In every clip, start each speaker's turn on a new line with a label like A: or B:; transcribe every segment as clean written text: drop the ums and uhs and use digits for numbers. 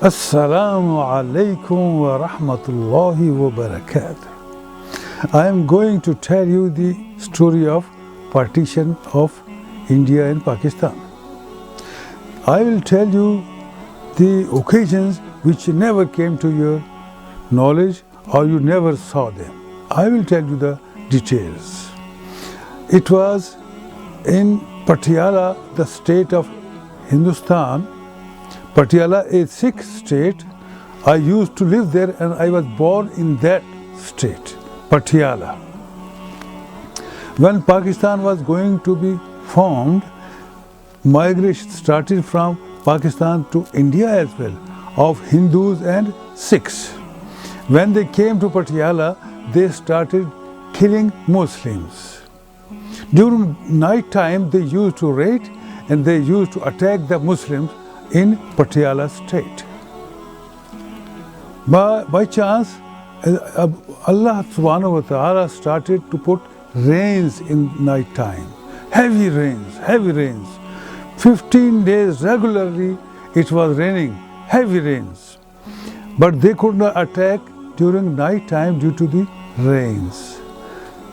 A: Assalamu alaikum wa rahmatullahi wa barakatuh. I am going to tell you the story of partition of India and Pakistan. I will tell you the occasions which never came to your knowledge or you never saw them. I will tell you the details. It was in Patiala, the state of Hindustan. Patiala, a Sikh state. I used to live there and I was born in that state, Patiala. When Pakistan was going to be formed, migration started from Pakistan to India as well, of Hindus and Sikhs. When they came to Patiala, they started killing Muslims. During night time, they used to raid and they used to attack the Muslims in Patiala state. By chance, Allah subhanahu wa ta'ala started to put rains in night time. Heavy rains. 15 days regularly it was raining, heavy rains. But they could not attack during night time due to the rains.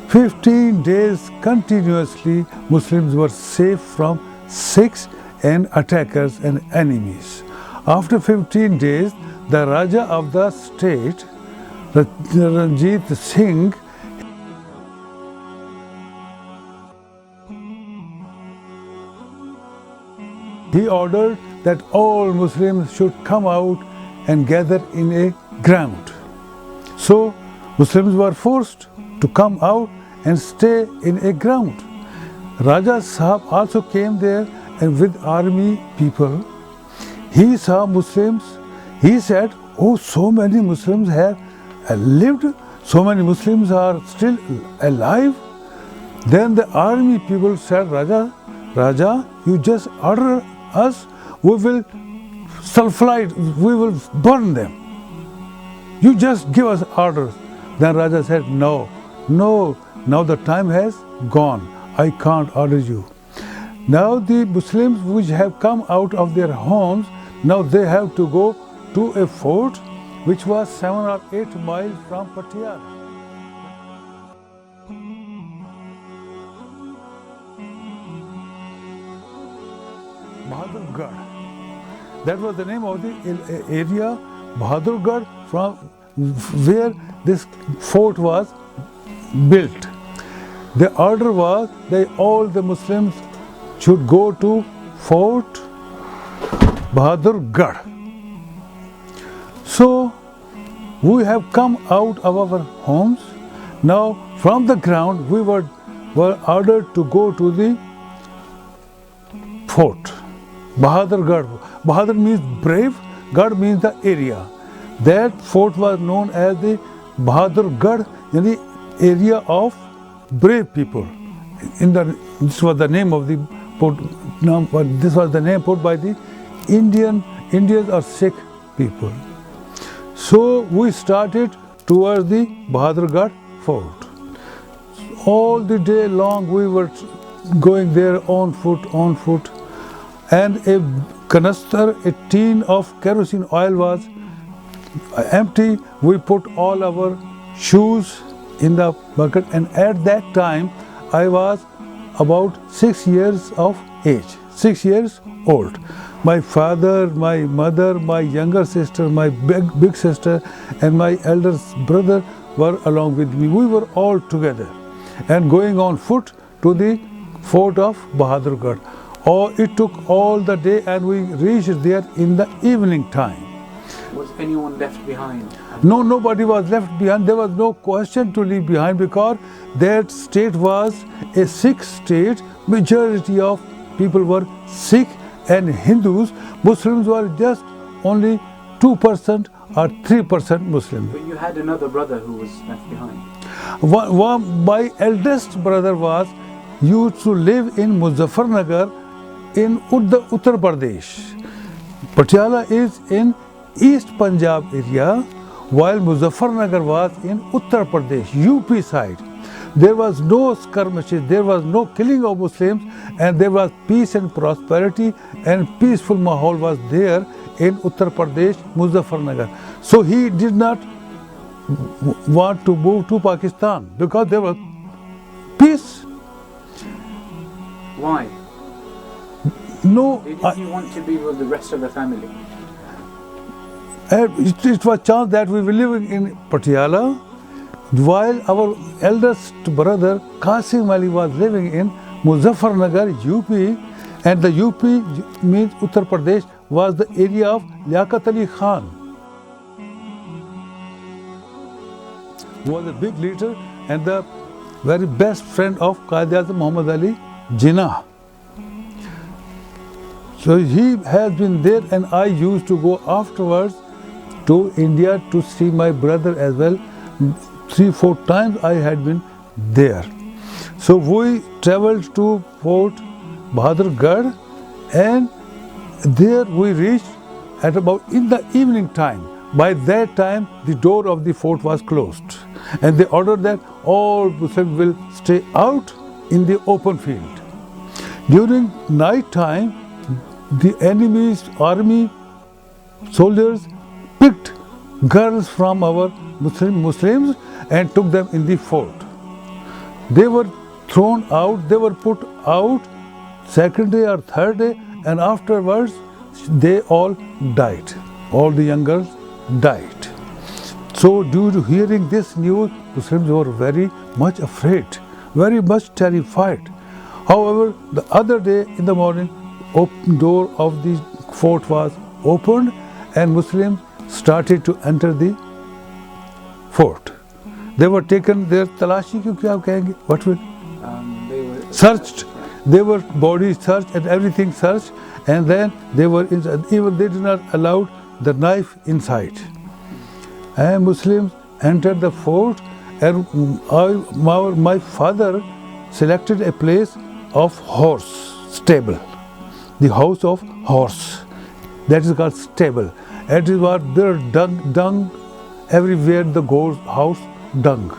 A: 15 days continuously Muslims were safe from Sikhs and attackers and enemies. After 15 days, the Raja of the state, Ranjit Singh, he ordered that all Muslims should come out and gather in a ground. So Muslims were forced to come out and stay in a ground. Raja Sahab also came there and with army people. He saw Muslims. He said, oh, so many Muslims have lived, so many Muslims are still alive. Then the army people said, Raja, you just order us, we will sulfide, we will burn them. You just give us orders. Then Raja said, no, now the time has gone. I can't order you. Now the Muslims which have come out of their homes, now they have to go to a fort which was 7 or 8 miles from Patiala. Bahadurgarh. That was the name of the area, Bahadurgarh, from where this fort was built. The order was that all the Muslims should go to Fort Bahadurgarh. So we have come out of our homes. Now from the ground we were ordered to go to the fort Bahadurgarh. Bahadur means brave, Garh means the area. That fort was known as the Bahadurgarh, the area of brave people. This was the name of the put. This was the name put by the Indians or Sikh people. So we started towards the Bahadurgarh fort. All the day long we were going there on foot, and a canister, a tin of kerosene oil was empty. We put all our shoes in the bucket, and at that time I was about 6 years of age, 6 years old. My father, my mother, my younger sister, my big sister and my elder brother were along with me. We were all together and going on foot to the fort of Bahadurgarh. It took all the day and we reached there in the evening time.
B: Was anyone left behind?
A: No, nobody was left behind. There was no question to leave behind because that state was a Sikh state. Majority of people were Sikh and Hindus. Muslims were just only 2% or 3% Muslims.
B: But you had another brother who was left behind.
A: My eldest brother used to live in Muzaffarnagar in Uttar Pradesh. Patiala is in East Punjab area, while Muzaffarnagar was in Uttar Pradesh, UP side. There was no skirmishes, there was no killing of Muslims, and there was peace and prosperity, and peaceful mahal was there in Uttar Pradesh, Muzaffarnagar. So he did not want to move to Pakistan because there was peace.
B: Why?
A: No,
B: Did he want to be with the rest of the family?
A: it was chance that we were living in Patiala while our eldest brother Qasim Ali was living in Muzaffarnagar, UP, and the UP means Uttar Pradesh was the area of Liaquat Ali Khan, who was a big leader and the very best friend of Qaid-e-Azam Muhammad Ali Jinnah. So he has been there, and I used to go afterwards to India to see my brother as well. 3-4 times I had been there. So we traveled to Fort Bahadurgarh, and there we reached at about in the evening time. By that time, the door of the fort was closed, and they ordered that all Muslims will stay out in the open field. During night time, the enemy's army soldiers picked girls from our Muslims and took them in the fort. They were thrown out, they were put out second day or third day, and afterwards they all died. All the young girls died. So due to hearing this news, Muslims were very much afraid, very much terrified. However, the other day in the morning, open door of the fort was opened and Muslims started to enter the fort. They were taken their talashi, what will?
B: They were
A: Searched. They were bodies searched and everything searched, and then they were inside. Even they did not allow the knife inside. And Muslims entered the fort, and my father selected a place of horse stable, the house of horse. That is called stable. It is what there dung everywhere, the house dung.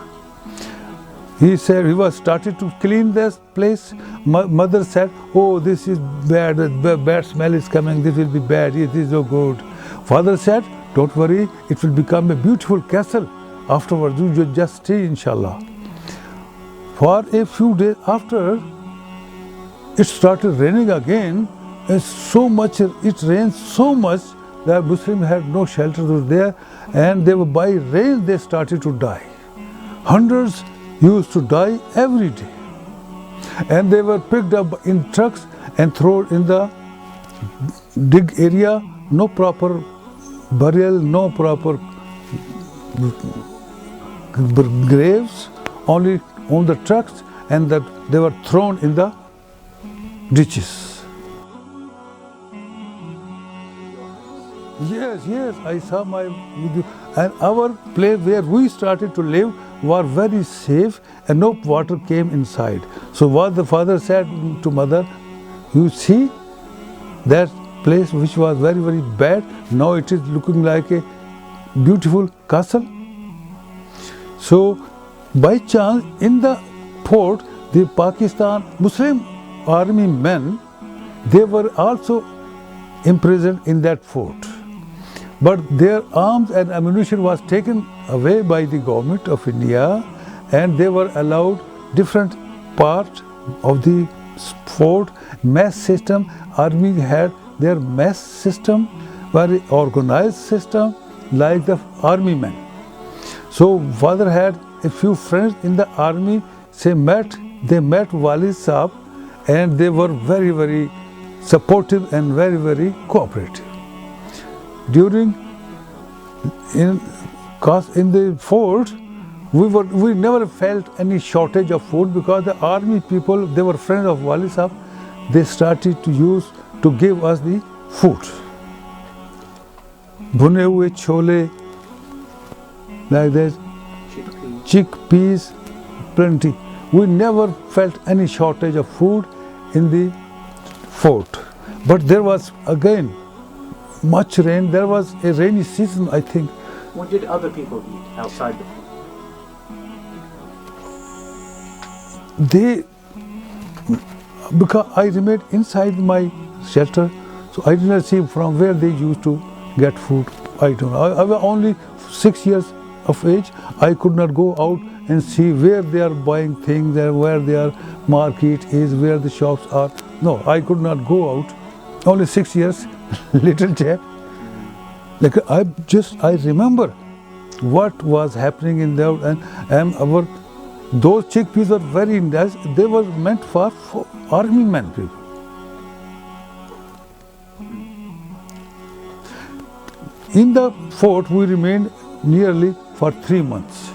A: He said he was started to clean this place. Mother said, "Oh, this is bad. Bad smell is coming. This will be bad. It is no good." Father said, "Don't worry. It will become a beautiful castle. Afterwards, you just stay, inshallah." For a few days after, it started raining again. And so much it rained so much that Muslims had no shelter there, and they were by rain they started to die. Hundreds used to die every day, and they were picked up in trucks and thrown in the dig area. No proper burial, no proper graves, only on the trucks, and that they were thrown in the ditches. Yes, I saw my video. And our place where we started to live were very safe, and no water came inside. So what the father said to mother, "You see that place which was very, very bad, now it is looking like a beautiful castle." So by chance in the fort, the Pakistan Muslim army men, they were also imprisoned in that fort. But their arms and ammunition was taken away by the government of India, and they were allowed different parts of the fort. Mess system, army had their mess system, very organized system like the army men. So father had a few friends in the army. They met Wali Saab, and they were very, very supportive and very, very cooperative. In the fort, we never felt any shortage of food because the army people, they were friends of Wali Saab. They started to give us the food. Bhune hue chole, like that, chickpeas, plenty. We never felt any shortage of food in the fort. But there was again much rain. There was a rainy season, I think.
B: What did other people eat outside the fort?
A: Because I remained inside my shelter, so I did not see from where they used to get food. I don't know. I was only 6 years of age. I could not go out and see where they are buying things and where their market is, where the shops are. No, I could not go out. Only 6 years, little chap. Like I remember what was happening in there, and those chickpeas were very nice. They were meant for army men people. In the fort, we remained nearly for 3 months.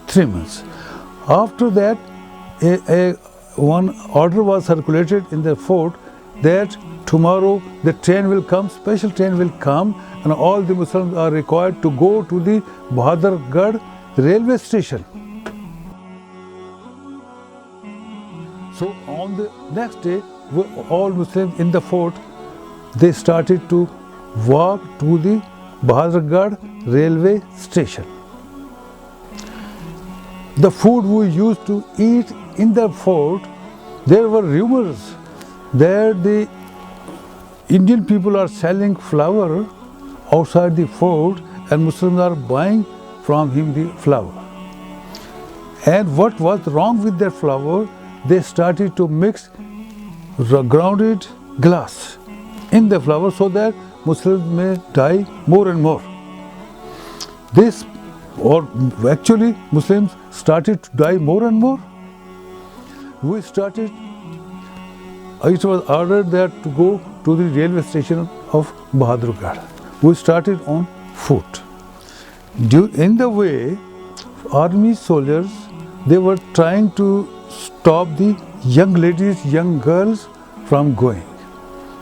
A: 3 months. After that, one order was circulated in the fort that tomorrow the train will come, special train will come, and all the Muslims are required to go to the Bahadurgarh railway station. So on the next day, all Muslims in the fort, they started to walk to the Bahadurgarh railway station. The food we used to eat in the fort, there were rumors that the Indian people are selling flour outside the fort and Muslims are buying from him the flour. And what was wrong with their flour? They started to mix grounded glass in the flour so that Muslims may die more and more. Actually Muslims started to die more and more. It was ordered that to go to the railway station of Bahadurgarh. We started on foot. In the way, army soldiers, they were trying to stop the young ladies, young girls from going.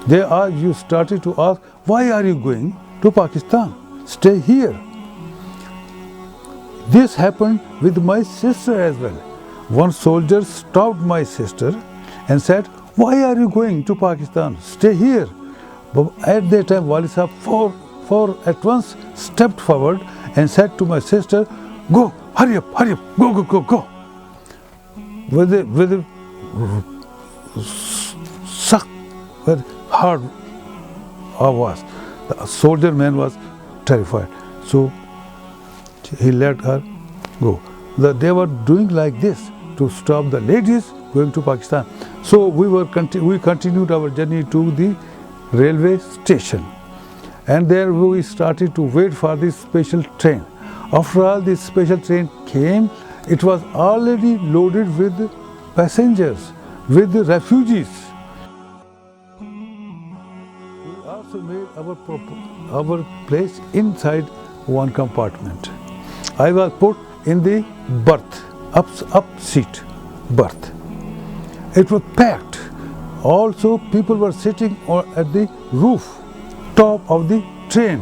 A: You started to ask, why are you going to Pakistan? Stay here. This happened with my sister as well. One soldier stopped my sister and said, why are you going to Pakistan? Stay here. But at that time, Wali Sahab at once stepped forward and said to my sister, go, hurry up, go. With a suck, very hard awaaz. The soldier man was terrified. So he let her go. They were doing like this to stop the ladies going to Pakistan. So we continued our journey to the railway station, and there we started to wait for this special train. After all, this special train came. It was already loaded with passengers, with the refugees. We also made our place inside one compartment. I was put in the berth, up seat berth. It was packed. Also, people were sitting at the roof, top of the train.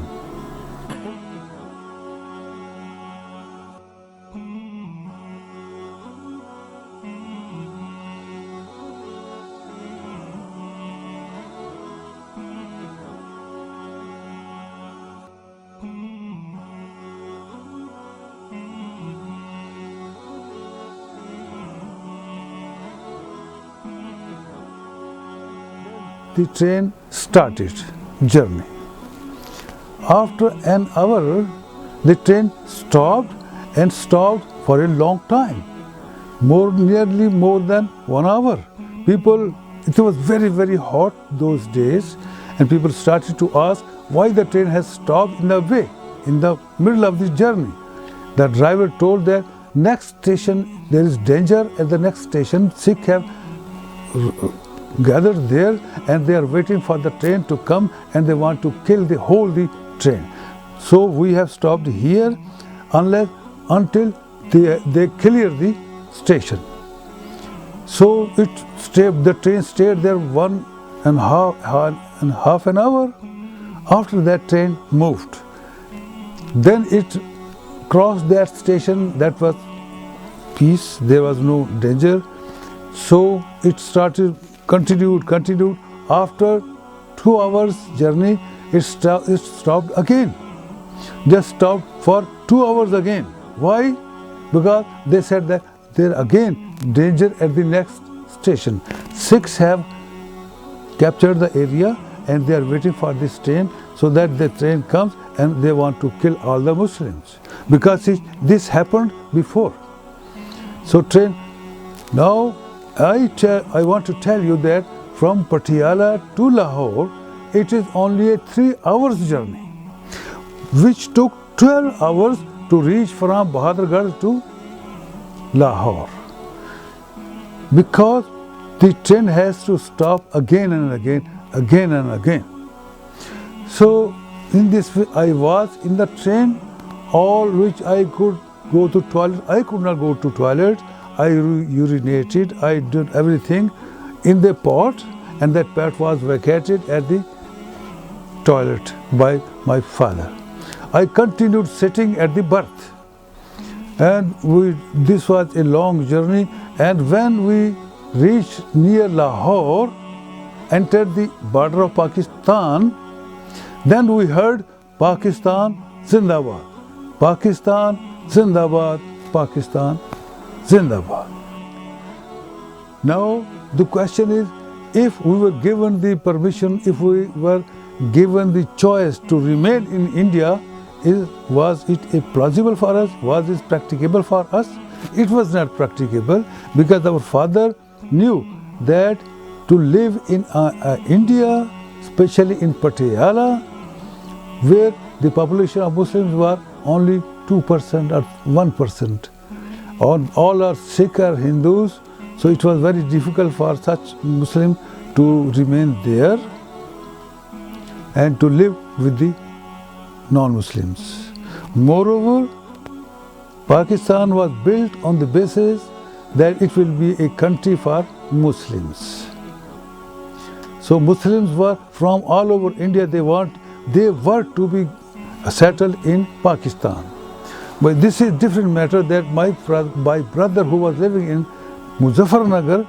A: The train started journey. After an hour, the train stopped for a long time, nearly more than 1 hour. It was very, very hot those days, and people started to ask why the train has stopped in the middle of the journey. The driver told that next station there is danger at the next station. Sikhs have gathered there and they are waiting for the train to come and they want to kill the whole train. So we have stopped here until they clear the station. So the train stayed there 1.5 hour. After that, train moved. Then it crossed that station. That was peace. There was no danger. So it continued. After 2 hours journey, it stopped again. Just stopped for 2 hours again. Why? Because they said that there again danger at the next station. Sikhs have captured the area and they are waiting for this train, so that the train comes and they want to kill all the Muslims, because this happened before. So train. Now I want to tell you that from Patiala to Lahore, it is only a 3 hours journey, which took 12 hours to reach from Bahadurgarh to Lahore, because the train has to stop again and again. So in this way, I was in the train, all which I could go to toilet. I could not go to toilet. I urinated. I did everything in the pot, and that pot was vacated at the toilet by my father. I continued sitting at the berth, and this was a long journey. And when we reached near Lahore, entered the border of Pakistan, then we heard Pakistan Zindabad, Pakistan Zindabad, Pakistan Zindabad. Now the question is, if we were given the permission, if we were given the choice to remain in India, was it plausible for us? Was it practicable for us? It was not practicable, because our father knew that to live in India, especially in Patiala, where the population of Muslims were only 2% or 1%. All are Sikh or Hindus, so it was very difficult for such Muslims to remain there and to live with the non-Muslims. Moreover, Pakistan was built on the basis that it will be a country for Muslims. So Muslims were from all over India, they were to be settled in Pakistan. But this is different matter, that my brother who was living in Muzaffarnagar,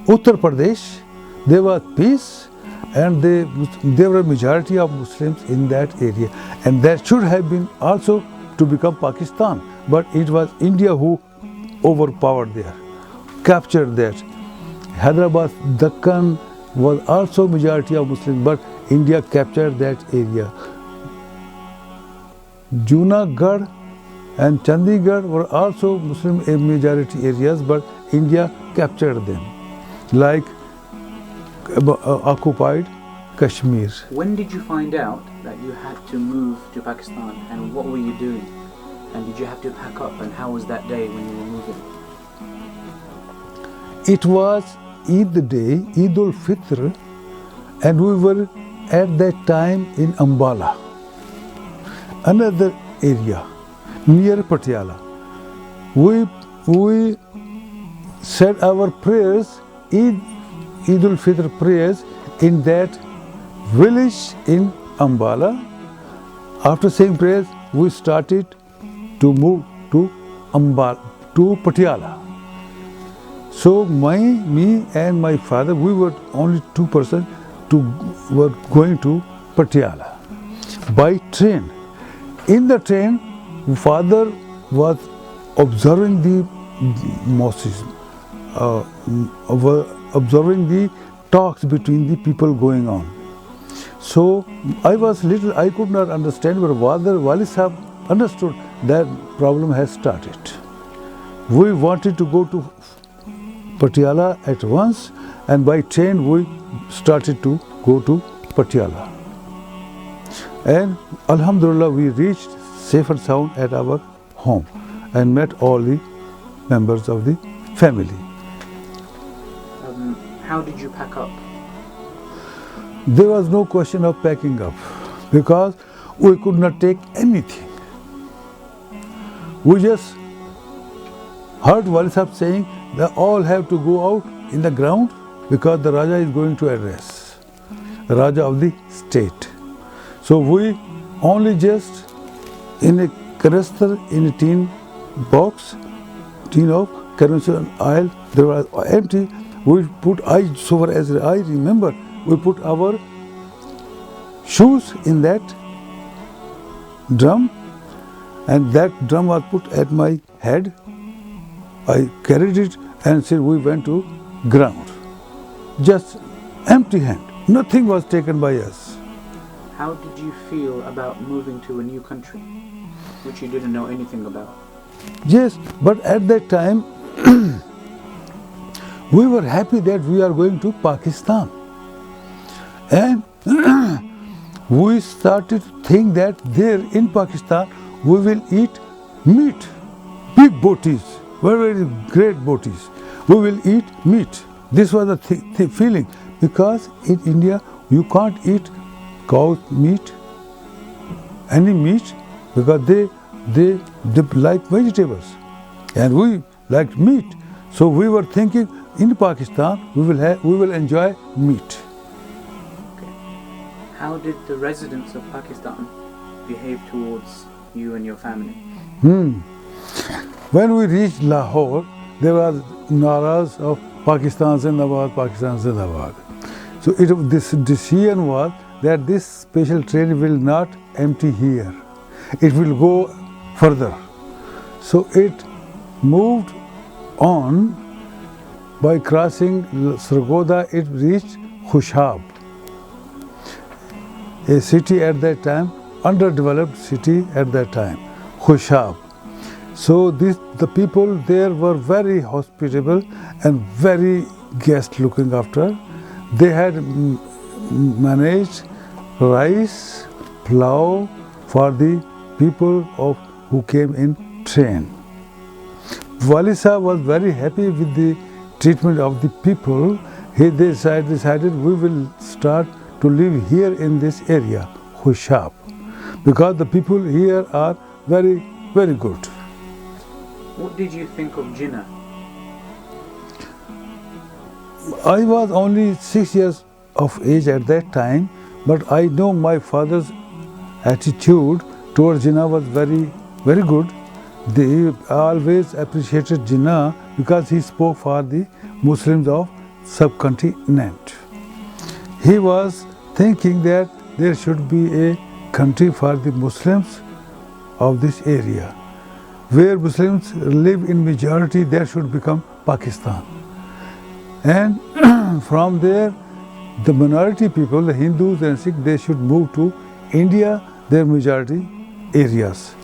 A: Uttar Pradesh, there was peace, and there were a majority of Muslims in that area, and that should have been also to become Pakistan, but it was India who overpowered there, captured that. Hyderabad, Deccan was also majority of Muslims, but India captured that area. Junagadh and Chandigarh were also Muslim majority areas, but India captured them, like occupied Kashmir.
B: When did you find out that you had to move to Pakistan, and what were you doing? And did you have to pack up, and how was that day when you were moving?
A: It was Eid day, Eid ul-Fitr, and we were at that time in Ambala, another area near Patiala. We said our prayers, Eid ul-Fitr prayers, in that village in Ambala. After saying prayers, we started to move to Patiala. So me and my father, we were only 2 persons were going to Patiala by train. In the train, father was observing the mosques, observing the talks between the people going on. So I could not understand, but Wali Sahib understood that problem has started. We wanted to go to Patiala at once, and by train we started to go to Patiala. And Alhamdulillah, we reached safe and sound at our home and met all the members of the family.
B: How did you pack up?
A: There was no question of packing up, because we could not take anything. We just heard Wali Sahib saying that all have to go out in the ground, because the Raja is going to address, the Raja of the state. So we only just in a canister, in a tin box, tin of kerosene oil, there was empty. We put, so far as I remember, we put our shoes in that drum, and that drum was put at my head. I carried it, and said we went to ground, just empty hand. Nothing was taken by us.
B: How did you feel about moving to a new country, which you didn't know anything about?
A: Yes, but at that time, we were happy that we are going to Pakistan. And we started to think that there in Pakistan, we will eat meat, big botis, very, very great botis. We will eat meat. This was the feeling, because in India, you can't eat cow meat, any meat, because they like vegetables, and we liked meat. So we were thinking, in Pakistan we will enjoy meat.
B: Okay. How did the residents of Pakistan behave towards you and your family?
A: When we reached Lahore, there was naras of Pakistan Zindabad, Pakistan Zindabad. So this decision was that this special train will not empty here. It will go further. So it moved on. By crossing Sargodha, it reached Khushab, a city at that time, underdeveloped city at that time, Khushab. So the people there were very hospitable and very guest looking after. They had managed rice, plough for the people who came in train. Wali Sahib was very happy with the treatment of the people. They decided we will start to live here in this area, Khushab, because the people here are very, very good.
B: What did you think of Jinnah?
A: I was only 6 years of age at that time, but I know my father's attitude towards Jinnah was very, very good. They always appreciated Jinnah because he spoke for the Muslims of subcontinent. He was thinking that there should be a country for the Muslims of this area. Where Muslims live in majority, there should become Pakistan. And from there, the minority people, the Hindus and Sikhs, they should move to India, their majority areas.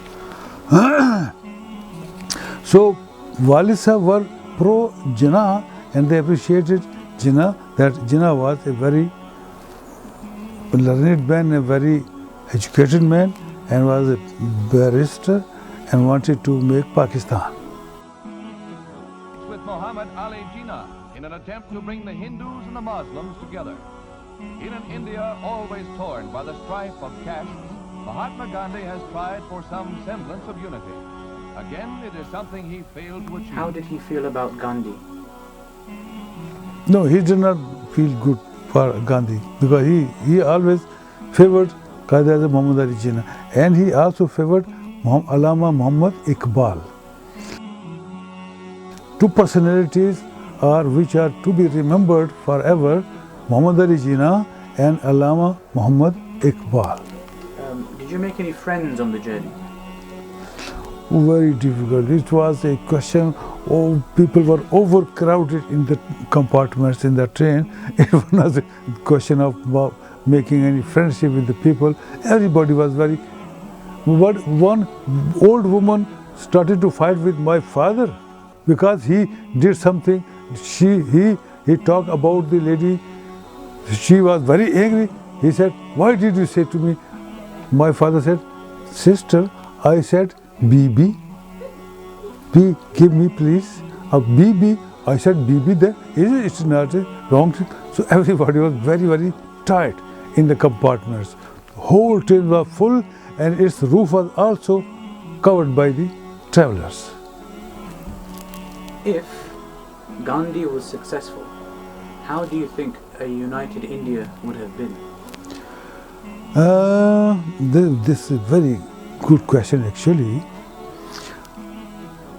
A: So Wali Sahib were pro Jinnah, and they appreciated Jinnah, that Jinnah was a very learned man, a very educated man, and was a barrister and wanted to make Pakistan.
C: With Muhammad Ali Jinnah in an attempt to bring the Hindus and the Muslims together. In an India always torn by the strife of castes, Mahatma Gandhi has tried for some semblance of unity. Again, it is something he failed to achieve.
B: How did he feel about Gandhi?
A: No, he did not feel good for Gandhi, because he always favored Qaeda Muhammad Ali Jinnah, and he also favored Allama Muhammad Iqbal. Two personalities which are to be remembered forever, Muhammad Ali Jinnah and Allama Muhammad Iqbal.
B: Did you make any friends on the journey?
A: Very difficult. It was a question of people were overcrowded in the compartments in the train. It was not a question of making any friendship with the people. Everybody was very. But one old woman started to fight with my father because he did something. He talked about the lady. She was very angry. He said, "Why did you say to me?" My father said, "Sister, I said, BB, give me please a BB." I said, "BB there, it's not a wrong thing." So everybody was very, very tight in the compartments. Whole train was full, and its roof was also covered by the travelers.
B: If Gandhi was successful, how do you think a united India would have been?
A: This is a very good question actually.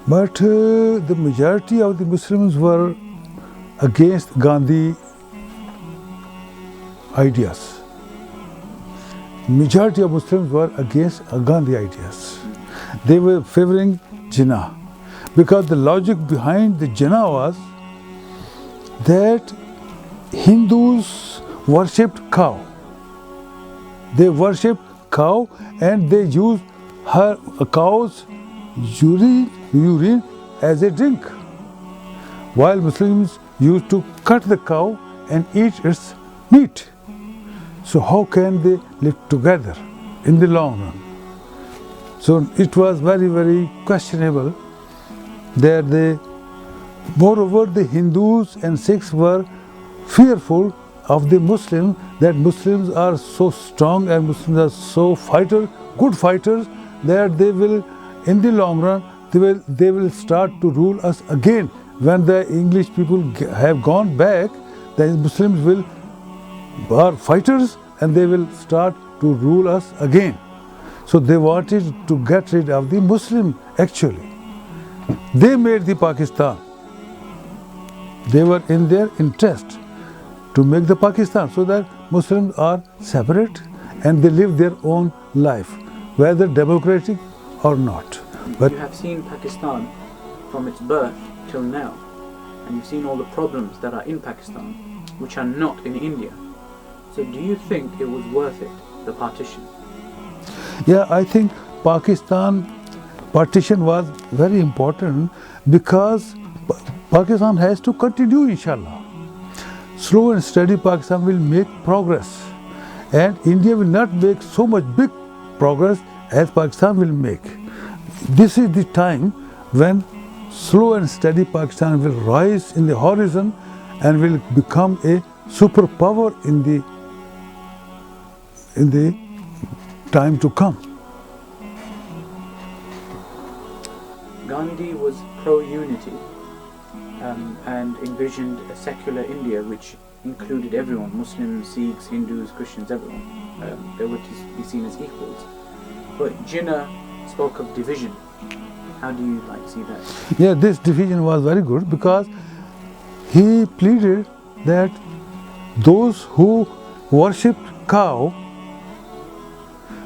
A: But the majority of the Muslims were against Gandhi ideas. Majority of Muslims were against Gandhi ideas. They were favoring Jinnah, because the logic behind the Jinnah was that Hindus worshipped cow. They worshipped cow and they used her cow's urine as a drink, while Muslims used to cut the cow and eat its meat. So how can they live together in the long run? So it was very, very questionable that they, moreover the Hindus and Sikhs were fearful of the Muslims, that Muslims are so strong and Muslims are so good fighters, that they will, in the long run, they will start to rule us again. When the English people have gone back, the Muslims are fighters and they will start to rule us again. So they wanted to get rid of the Muslim actually. They made the Pakistan. They were in their interest to make the Pakistan so that Muslims are separate and they live their own life, whether democratic or not. But
B: you have seen Pakistan from its birth till now, and you've seen all the problems that are in Pakistan, which are not in India. So do you think it was worth it, the partition?
A: yeah, I think partition was very important because Pakistan has to continue, inshallah. Slow and steady Pakistan will make progress, and India will not make so much big progress as Pakistan will make. This is the time when slow and steady Pakistan will rise in the horizon and will become a superpower in the time to come.
B: Gandhi was pro-unity and envisioned a secular India which included everyone, Muslims, Sikhs, Hindus, Christians, everyone. They were to be seen as equals. But Jinnah spoke of division. How do you see that?
A: Yeah, this division was very good because he pleaded that those who worshipped cow,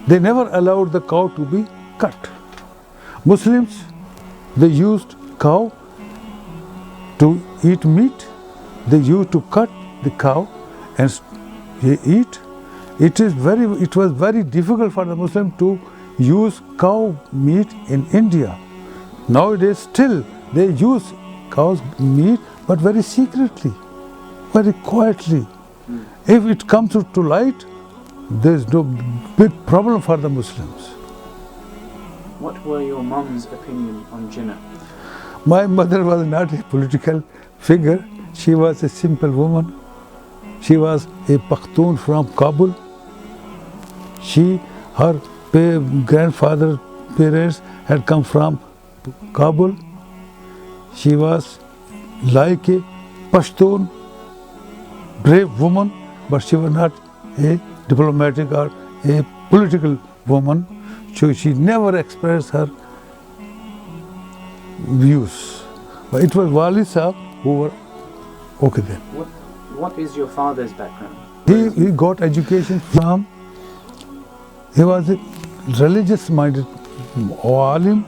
A: they never allowed the cow to be cut. Muslims, they used cow to eat meat. They used to cut the cow and eat. It was very difficult for the Muslim to use cow meat in India. Nowadays still they use cow's meat, but very secretly, very quietly. If it comes to light, there is no big problem for the Muslims.
B: What were your mum's opinion on Jinnah?
A: My mother was not a political figure. She was a simple woman. She was a Pakhtun from Kabul. Her grandfather's parents had come from Kabul. She was like a Pashtun, brave woman, but she was not a diplomatic or a political woman. So she never expressed her views. But it was Wali Sahib who were okay then.
B: What is your father's background?
A: He got education from, he was a religious minded alim.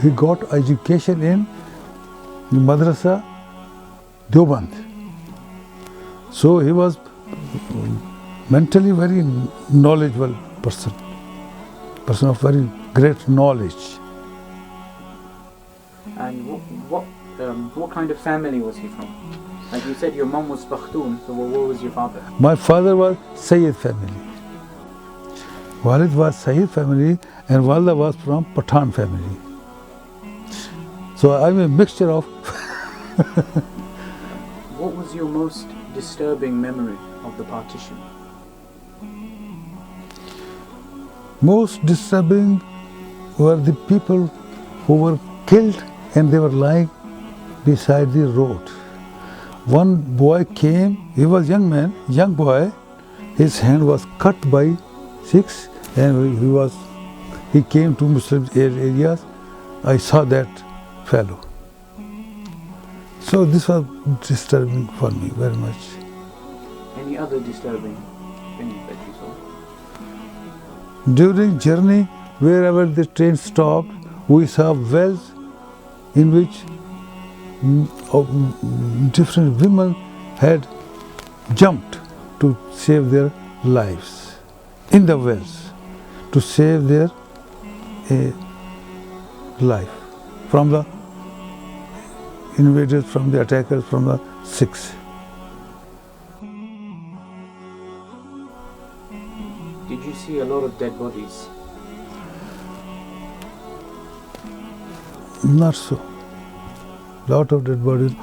A: He got education in Madrasa Deoband. So he was mentally very knowledgeable person of very great knowledge.
B: And what kind of family was he from? Like you said, your mom was Pakhtun, so what was your father?
A: My father was Sayyid family. Walid was Sayyid family and Walda was from Pathan family. So I'm a mixture of.
B: What was your most disturbing memory of the partition?
A: Most disturbing were the people who were killed and they were lying beside the road. One boy came, he was young boy, his hand was cut by Sikhs and he came to Muslim areas. I saw that fellow. So this was disturbing for me very much.
B: Any other disturbing things that you saw?
A: During journey, wherever the train stopped, we saw wells in which different women had jumped to save their lives in the wells, to save their life from the invaders, from the attackers, from the Sikhs.
B: Did you see a lot of dead bodies?
A: Not so. Lot of dead bodies.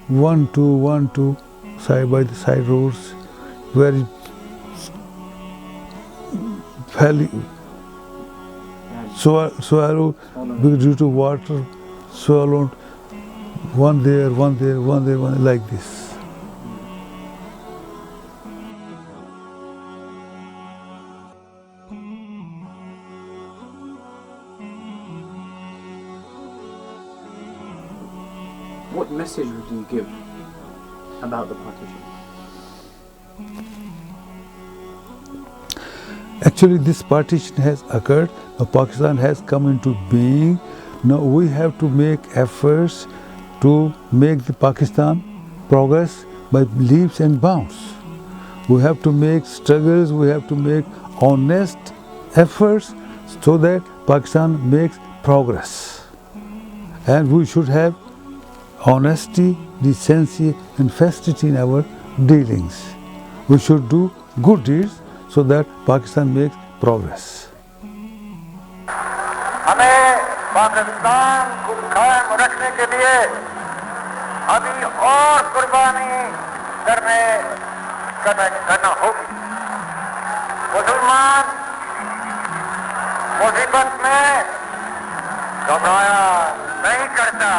A: One, two, side by the side roads, very valley, swallowed due to water, swallowed. One there, like this.
B: What message would you give about the partition?
A: Actually, this partition has occurred. Now Pakistan has come into being. Now we have to make efforts to make the Pakistan progress by leaps and bounds. We have to make struggles, we have to make honest efforts so that Pakistan makes progress. And we should have honesty, decency and chastity in our dealings. We should do good deeds so that Pakistan makes progress.
D: हमें पाकिस्तान को कायम रखने के लिए अभी और कुर्बानी करना होगी। मुसलमान मुसीबत में घबराया नहीं करता।